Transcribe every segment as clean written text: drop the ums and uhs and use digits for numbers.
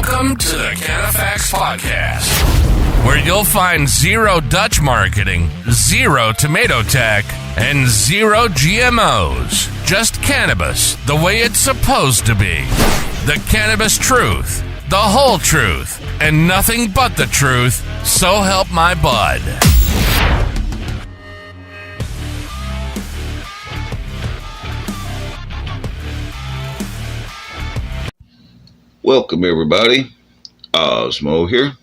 Welcome to the Cannafacts podcast, where you'll find zero Dutch marketing, zero tomato tech, and zero GMOs. Just cannabis, the way it's supposed to be. The cannabis truth, the whole truth, and nothing but the truth, so help my bud. Welcome everybody, Osmo here.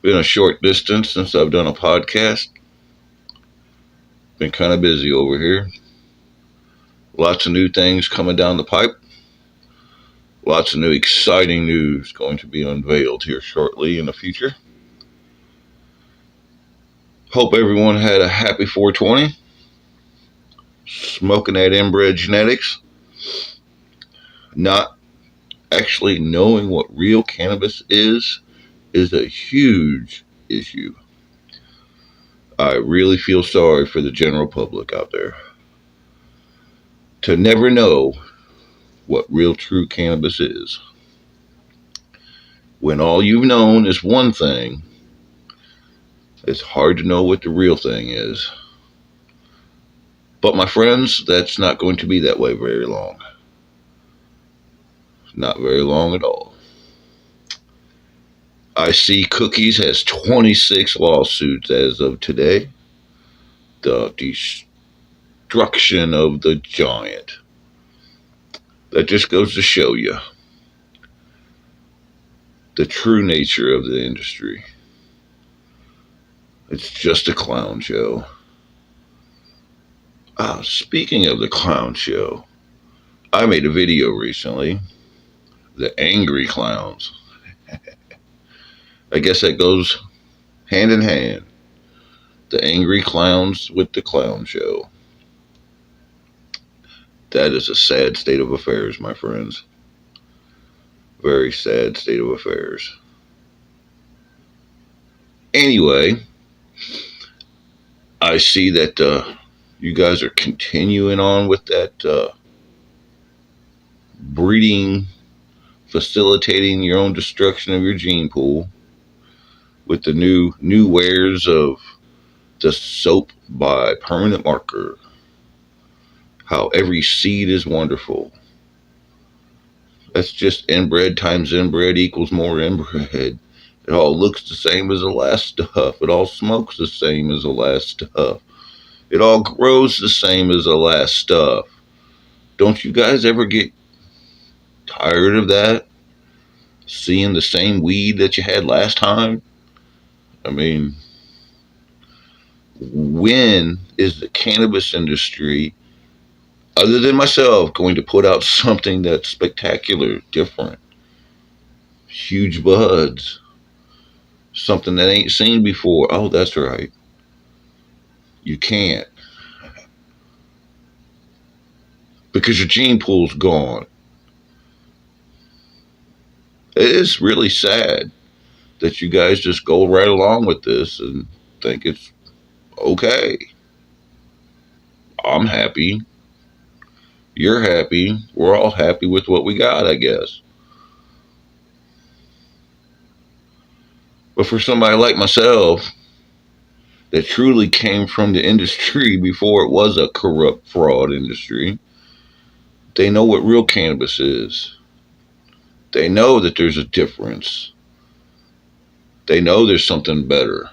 Been a short distance since I've done a podcast. Been kind of busy over here. Lots of new things coming down the pipe. Lots of new exciting news going to be unveiled here shortly in the future. Hope everyone had a happy 420. Smoking that inbred genetics. Not actually knowing what real cannabis is a huge issue. I really feel sorry for the general public out there to never know what real true cannabis is. When all you've known is one thing, it's hard to know what the real thing is. But my friends, that's not going to be that way very long. Not very long at all. I see Cookies has 26 lawsuits as of today. The destruction of the giant. That just goes to show you the true nature of the industry. It's just a clown show. Speaking of the clown show, I made a video recently. The angry clowns. I guess that goes hand in hand. The angry clowns with the clown show. That is a sad state of affairs, my friends. Very sad state of affairs. Anyway, I see that you guys are continuing on with that breeding, facilitating your own destruction of your gene pool with the new wares of the soap by Permanent Marker. How every seed is wonderful. That's just inbred times inbred equals more inbred. It all looks the same as the last stuff. It all smokes the same as the last stuff. It all grows the same as the last stuff. Don't you guys ever get tired of that? Seeing the same weed that you had last time? I mean, when is the cannabis industry, other than myself, going to put out something that's spectacular, different, huge buds, something that ain't seen before? Oh, that's right. You can't. Because your gene pool's gone. It is really sad that you guys just go right along with this and think it's okay. I'm happy. You're happy. We're all happy with what we got, I guess. But for somebody like myself that truly came from the industry before it was a corrupt fraud industry, they know what real cannabis is. They know that there's a difference. They know there's something better.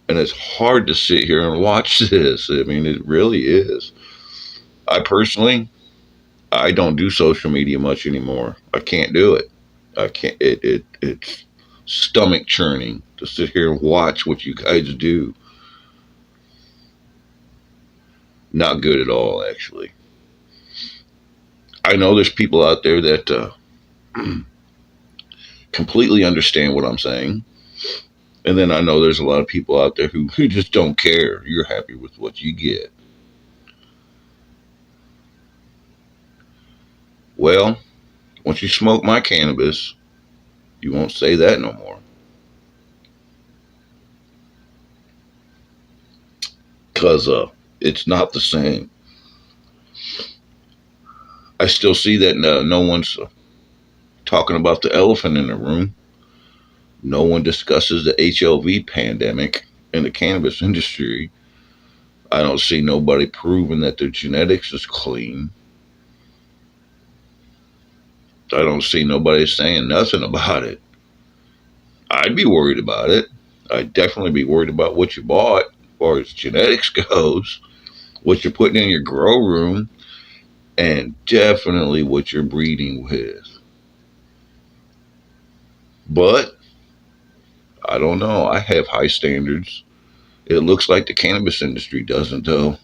And it's hard to sit here and watch this. I mean, it really is. I don't do social media much anymore. I can't do it. I can't. It's stomach churning to sit here and watch what you guys do. Not good at all, actually. I know there's people out there that completely understand what I'm saying. And then I know there's a lot of people out there who just don't care. You're happy with what you get. Well, once you smoke my cannabis, you won't say that no more. Because it's not the same. I still see that no one's talking about the elephant in the room. No one discusses the HIV pandemic in the cannabis industry. I don't see nobody proving that their genetics is clean. I don't see nobody saying nothing about it. I'd be worried about it. I'd definitely be worried about what you bought as far as genetics goes, what you're putting in your grow room, and definitely what you're breeding with. But I don't know. I have high standards. It looks like the cannabis industry doesn't, though,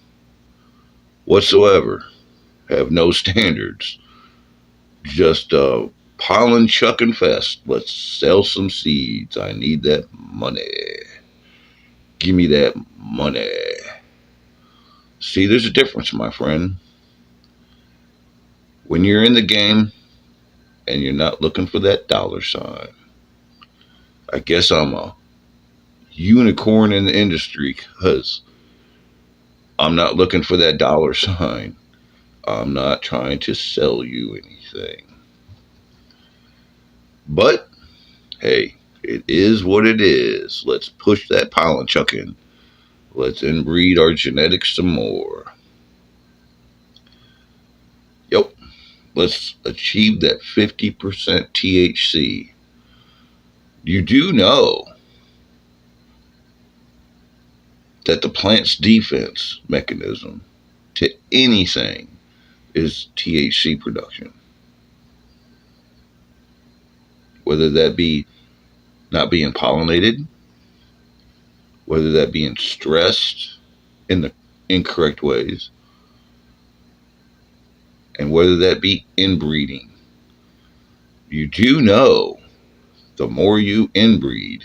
whatsoever. Have no standards. Just pollen chucking fest. Let's sell some seeds. I need that money. Give me that money. See, there's a difference, my friend. When you're in the game and you're not looking for that dollar sign, I guess I'm a unicorn in the industry because I'm not looking for that dollar sign. I'm not trying to sell you anything. But, hey, it is what it is. Let's push that pollen chucking. Let's inbreed our genetics some more. Yep. Let's achieve that 50% THC. You do know that the plant's defense mechanism to anything is THC production. Whether that be not being pollinated, whether that being stressed in the incorrect ways, and whether that be inbreeding. You do know the more you inbreed,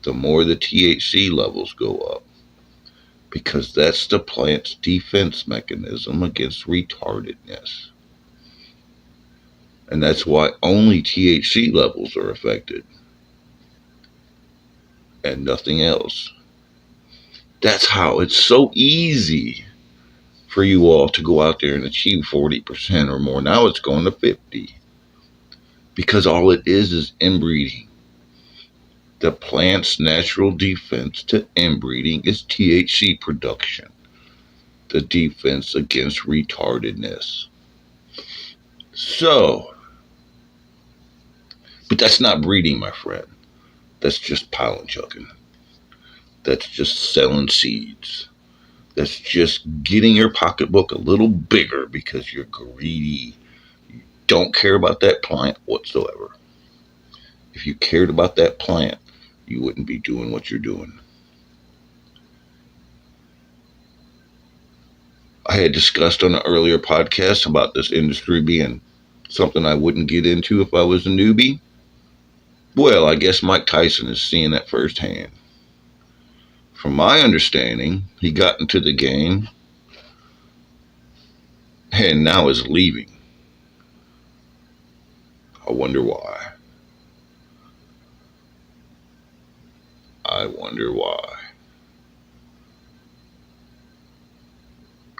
the more the THC levels go up. Because that's the plant's defense mechanism against retardedness. And that's why only THC levels are affected and nothing else. That's how it's so easy for you all to go out there and achieve 40% or more. Now it's going to 50 because all it is inbreeding. The plant's natural defense to inbreeding is THC production, the defense against retardedness. So, but that's not breeding, my friend. That's just pollen chucking. That's just selling seeds. That's just getting your pocketbook a little bigger because you're greedy. You don't care about that plant whatsoever. If you cared about that plant, you wouldn't be doing what you're doing. I had discussed on an earlier podcast about this industry being something I wouldn't get into if I was a newbie. Well, I guess Mike Tyson is seeing that firsthand. From my understanding, he got into the game and now is leaving. I wonder why. I wonder why.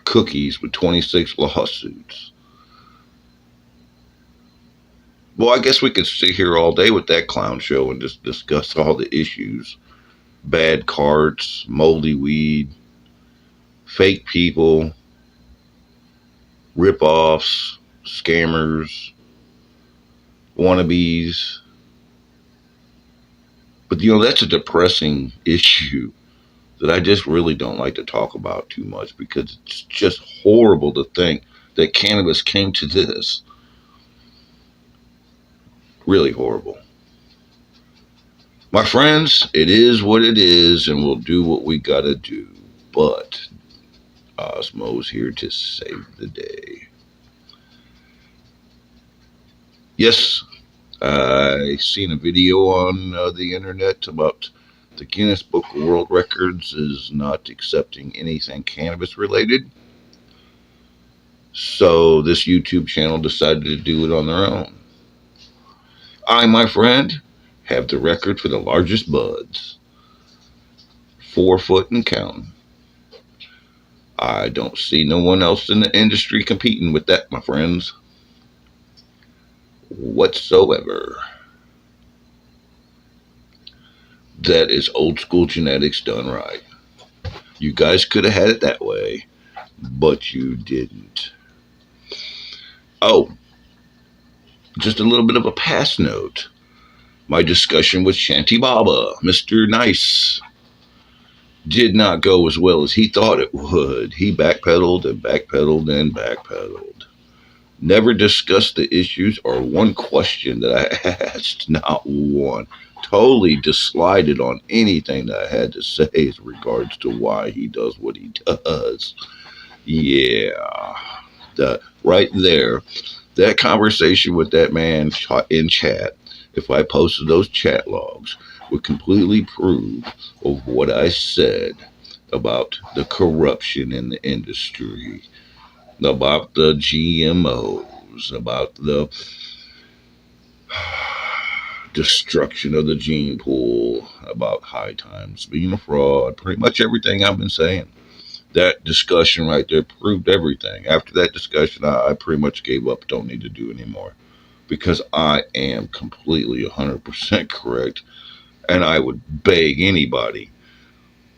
Cookies with 26 lawsuits. Well, I guess we could sit here all day with that clown show and just discuss all the issues. Bad carts, moldy weed, fake people, rip-offs, scammers, wannabes. But, that's a depressing issue that I just really don't like to talk about too much because it's just horrible to think that cannabis came to this. Really horrible. My friends, it is what it is, and we'll do what we gotta do. But Osmo's here to save the day. Yes, I seen a video on the internet about the Guinness Book of World Records is not accepting anything cannabis related. So this YouTube channel decided to do it on their own. I, my friend, have the record for the largest buds. 4 foot and counting. I don't see no one else in the industry competing with that, my friends. whatsoever. That is old school genetics done right. You guys could have had it that way, but you didn't. Oh, just a little bit of a pass note. My discussion with Shanty Baba, Mr. Nice, did not go as well as he thought it would. He backpedaled and backpedaled and backpedaled. Never discussed the issues or one question that I asked, not one. Totally deslided on anything that I had to say as regards to why he does what he does. Yeah, right there, that conversation with that man in chat, if I posted those chat logs, would completely prove of what I said about the corruption in the industry, about the GMOs, about the destruction of the gene pool, about high times being a fraud, pretty much everything I've been saying. That discussion right there proved everything. After that discussion, I pretty much gave up, don't need to do anymore, because I am completely 100% correct, and I would beg anybody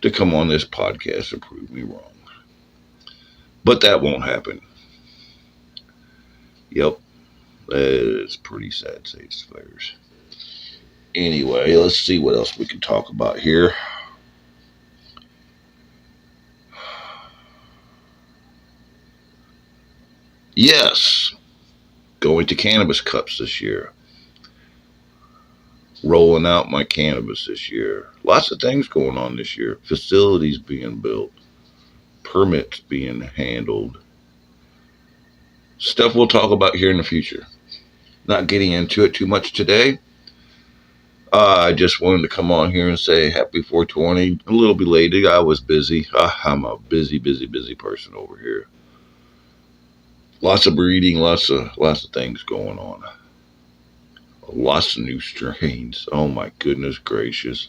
to come on this podcast and prove me wrong. But that won't happen. Yep, it's pretty sad state of affairs. Anyway, let's see what else we can talk about here. Yes, going to cannabis cups this year. Rolling out my cannabis this year. Lots of things going on this year. Facilities being built. Permits being handled. Stuff we'll talk about here in the future. Not getting into it too much today. I just wanted to come on here and say happy 420. A little belated. I was busy. I'm a busy person over here. Lots of breeding, lots of things going on. Lots of new strains. Oh my goodness gracious.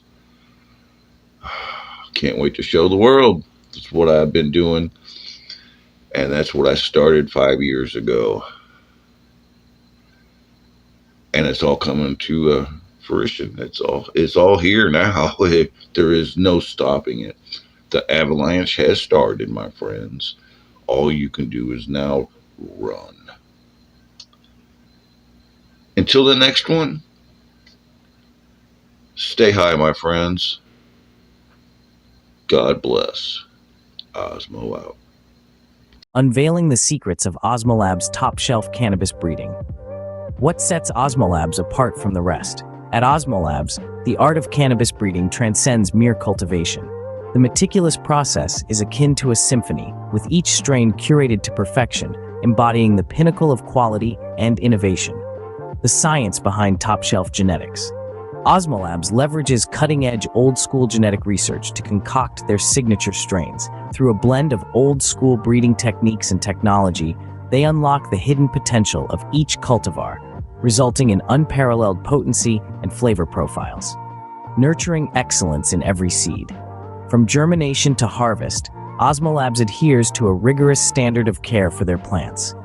Can't wait to show the world. That's what I've been doing. And that's what I started 5 years ago. And it's all coming to fruition. It's all here now. There is no stopping it. The avalanche has started, my friends. All you can do is now run. Until the next one, stay high, my friends. God bless. Osmo out. Unveiling the secrets of Osmolab's top-shelf cannabis breeding. What sets Osmolabs apart from the rest? At Osmolabs, the art of cannabis breeding transcends mere cultivation. The meticulous process is akin to a symphony, with each strain curated to perfection, embodying the pinnacle of quality and innovation. The science behind top-shelf genetics. Osmolabs leverages cutting-edge old-school genetic research to concoct their signature strains. Through a blend of old-school breeding techniques and technology, they unlock the hidden potential of each cultivar, resulting in unparalleled potency and flavor profiles. Nurturing excellence in every seed. From germination to harvest, Osmolabs adheres to a rigorous standard of care for their plants.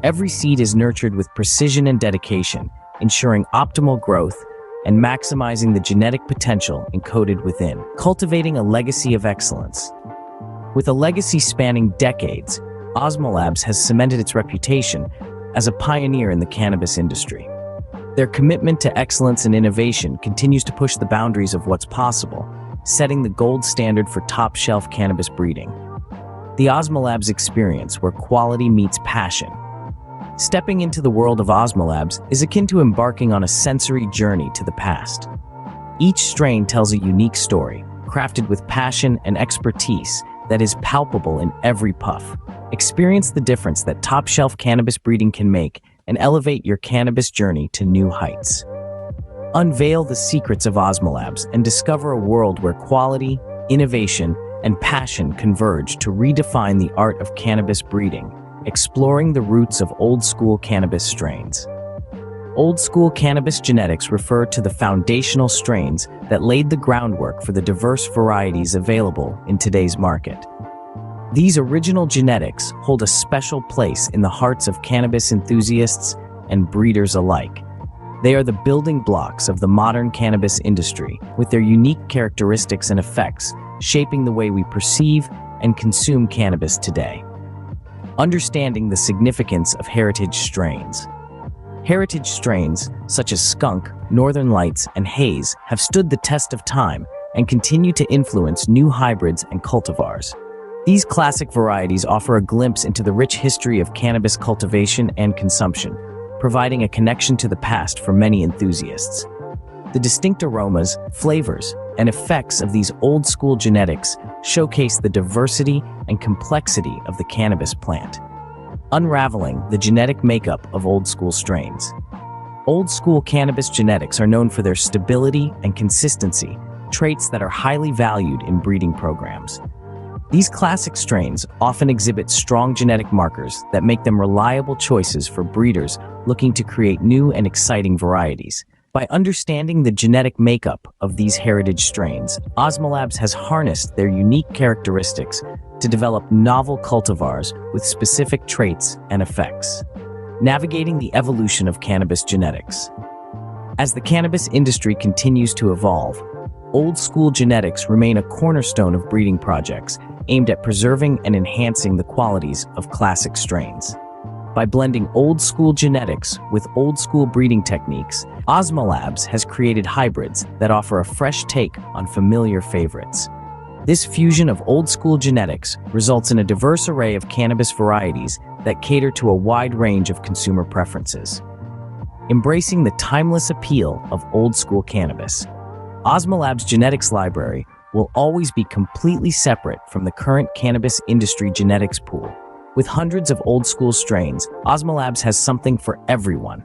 Every seed is nurtured with precision and dedication, ensuring optimal growth and maximizing the genetic potential encoded within, cultivating a legacy of excellence. With a legacy spanning decades, Osmolabs has cemented its reputation as a pioneer in the cannabis industry. Their commitment to excellence and innovation continues to push the boundaries of what's possible, setting the gold standard for top-shelf cannabis breeding. The Osmolabs experience, where quality meets passion. Stepping into the world of Osmolabs is akin to embarking on a sensory journey to the past. Each strain tells a unique story, crafted with passion and expertise that is palpable in every puff. Experience the difference that top-shelf cannabis breeding can make and elevate your cannabis journey to new heights. Unveil the secrets of Osmolabs and discover a world where quality, innovation, and passion converge to redefine the art of cannabis breeding, exploring the roots of old-school cannabis strains. Old-school cannabis genetics refer to the foundational strains that laid the groundwork for the diverse varieties available in today's market. These original genetics hold a special place in the hearts of cannabis enthusiasts and breeders alike, They are the building blocks of the modern cannabis industry, with their unique characteristics and effects shaping the way we perceive and consume cannabis today. Understanding the significance of heritage strains. Heritage strains, such as skunk, northern lights, and haze, have stood the test of time and continue to influence new hybrids and cultivars. These classic varieties offer a glimpse into the rich history of cannabis cultivation and consumption, providing a connection to the past for many enthusiasts. The distinct aromas, flavors, and effects of these old-school genetics showcase the diversity and complexity of the cannabis plant. Unraveling the genetic makeup of old-school strains. Old-school cannabis genetics are known for their stability and consistency, traits that are highly valued in breeding programs. These classic strains often exhibit strong genetic markers that make them reliable choices for breeders looking to create new and exciting varieties. By understanding the genetic makeup of these heritage strains, Osmolabs has harnessed their unique characteristics to develop novel cultivars with specific traits and effects. Navigating the evolution of cannabis genetics. As the cannabis industry continues to evolve, old-school genetics remain a cornerstone of breeding projects aimed at preserving and enhancing the qualities of classic strains. By blending old-school genetics with old-school breeding techniques, Osmolabs has created hybrids that offer a fresh take on familiar favorites. This fusion of old-school genetics results in a diverse array of cannabis varieties that cater to a wide range of consumer preferences. Embracing the timeless appeal of old-school cannabis, Osmolabs' genetics library will always be completely separate from the current cannabis industry genetics pool. With hundreds of old-school strains, Osmolabs has something for everyone.